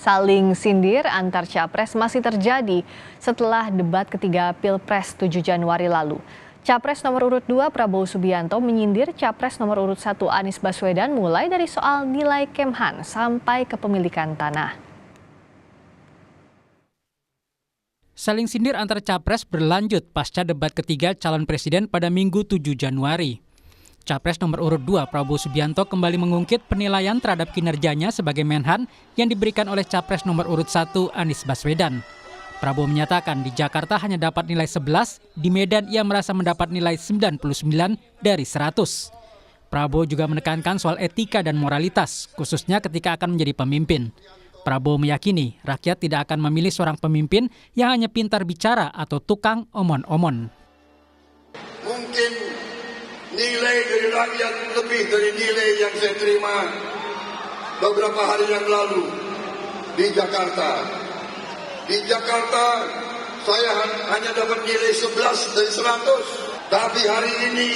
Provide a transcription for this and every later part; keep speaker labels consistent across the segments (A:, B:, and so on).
A: Saling sindir antar capres masih terjadi setelah debat ketiga Pilpres 7 Januari lalu. Capres nomor urut 2 Prabowo Subianto menyindir Capres nomor urut 1 Anies Baswedan mulai dari soal nilai Kemhan sampai kepemilikan tanah.
B: Saling sindir antar capres berlanjut pasca debat ketiga calon presiden pada Minggu 7 Januari. Capres nomor urut 2 Prabowo Subianto kembali mengungkit penilaian terhadap kinerjanya sebagai Menhan yang diberikan oleh Capres nomor urut 1 Anies Baswedan. Prabowo menyatakan di Jakarta hanya dapat nilai 11, di Medan ia merasa mendapat nilai 99 dari 100. Prabowo juga menekankan soal etika dan moralitas, khususnya ketika akan menjadi pemimpin. Prabowo meyakini rakyat tidak akan memilih seorang pemimpin yang hanya pintar bicara atau tukang omon-omon.
C: Mungkin nilai dari rakyat lebih dari nilai yang saya terima beberapa hari yang lalu di Jakarta. Di Jakarta saya hanya dapat nilai 11 dari 100. Tapi hari ini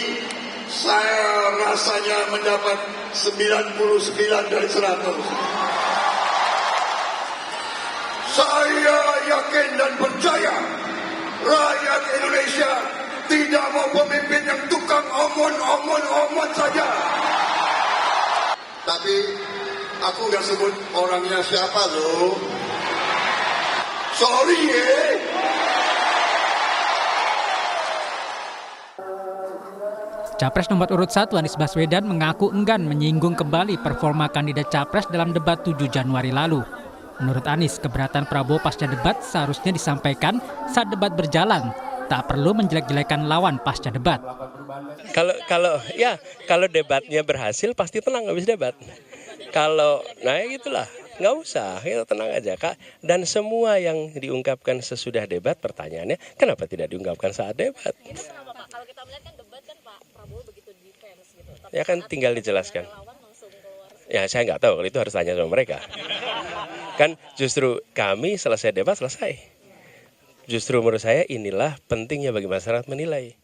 C: saya rasanya mendapat 99 dari 100. Saya yakin dan percaya rakyat Indonesia tidak mau pemimpin yang tukang omon saja. Tapi aku nggak sebut orangnya siapa loh. Sorry
B: Capres nomor urut 1 Anies Baswedan mengaku enggan menyinggung kembali performa kandidat Capres dalam debat 7 Januari lalu. Menurut Anies, keberatan Prabowo pasca debat seharusnya disampaikan saat debat berjalan. Tak perlu menjelek-jelekan lawan pasca debat.
D: Kalau debatnya berhasil pasti tenang habis debat. Nah gitulah, nggak usah, kita tenang aja Kak. Dan semua yang diungkapkan sesudah debat, pertanyaannya kenapa tidak diungkapkan saat debat?
E: Kenapa Pak? Kalau kita melihat kan debat kan Pak Prabowo begitu defense gitu.
D: Ya kan tinggal dijelaskan. Ya saya nggak tahu, kalau itu harus tanya sama mereka. Kan justru kami selesai debat selesai. Justru menurut saya inilah pentingnya bagi masyarakat menilai.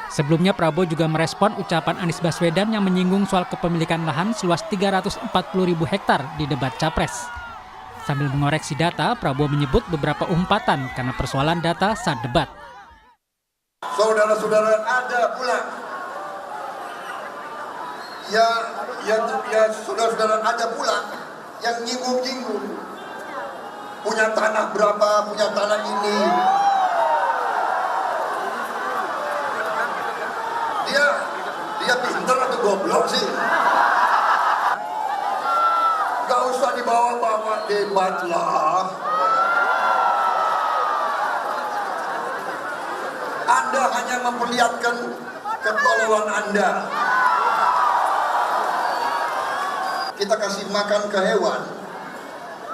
B: Sebelumnya Prabowo juga merespon ucapan Anies Baswedan yang menyinggung soal kepemilikan lahan seluas 340.000 hektar di debat Capres. Sambil mengoreksi data, Prabowo menyebut beberapa umpatan karena persoalan data saat debat.
C: Saudara-saudara, ada pula ya saudara-saudara ada pula yang nyinggung-nyinggung. Punya tanah berapa, punya tanah ini. Dia pintar atau goblok sih? Gak usah dibawa-bawa debat lah. Anda hanya memperlihatkan ketololan Anda. Kita kasih makan ke hewan.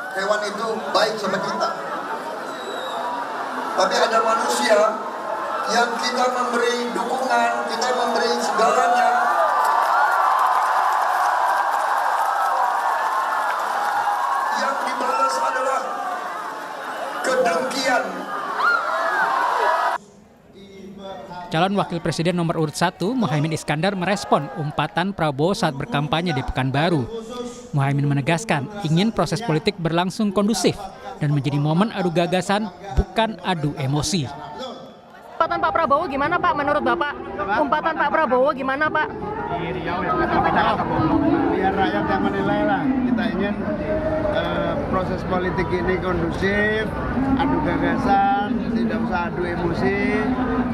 C: Hewan itu baik sama kita. Tapi ada manusia yang kita memberi dukungan, kita memberi segalanya. Yang dibalas adalah kedengkian.
B: Calon Wakil Presiden nomor urut 1, Muhaimin Iskandar merespon umpatan Prabowo saat berkampanye di Pekanbaru. Muhaimin menegaskan ingin proses politik berlangsung kondusif dan menjadi momen adu gagasan, bukan adu emosi.
A: Umpatan Pak Prabowo gimana Pak menurut Bapak? Umpatan Pak Prabowo gimana Pak?
F: Di Riau yang biar rakyat yang menilai lah. Kita ingin proses politik ini kondusif, adu gagasan, tidak usah adu emosi.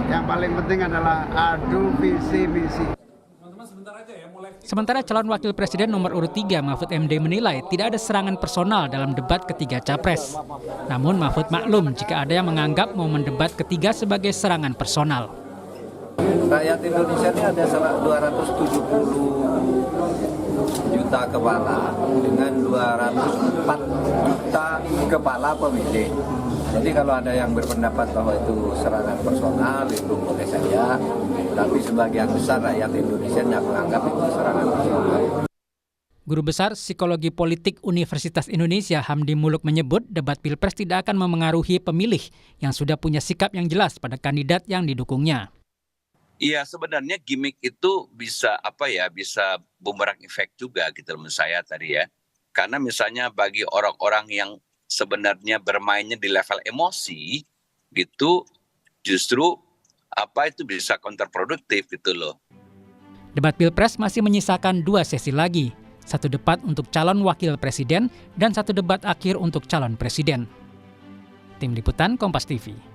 F: Yang paling penting adalah adu visi misi.
B: Sementara calon wakil presiden nomor urut 3 Mahfud MD menilai tidak ada serangan personal dalam debat ketiga Capres. Namun Mahfud maklum jika ada yang menganggap momen debat ketiga sebagai serangan personal.
G: Rakyat Indonesia ini ada 270 juta kepala dengan 204 juta kepala pemilih. Jadi kalau ada yang berpendapat bahwa itu serangan personal, itu boleh saja. Tapi sebagian besar rakyat Indonesia yang menganggap itu serangan personal.
B: Guru Besar Psikologi Politik Universitas Indonesia Hamdi Muluk menyebut debat Pilpres tidak akan memengaruhi pemilih yang sudah punya sikap yang jelas pada kandidat yang didukungnya.
H: Iya, sebenarnya gimmick itu bisa bisa bumerang efek juga gitu menurut saya tadi ya. Karena misalnya bagi orang-orang yang sebenarnya bermainnya di level emosi, gitu, justru itu bisa kontraproduktif gitu loh.
B: Debat Pilpres masih menyisakan 2 sesi lagi. 1 debat untuk calon wakil presiden dan 1 debat akhir untuk calon presiden. Tim Liputan Kompas TV.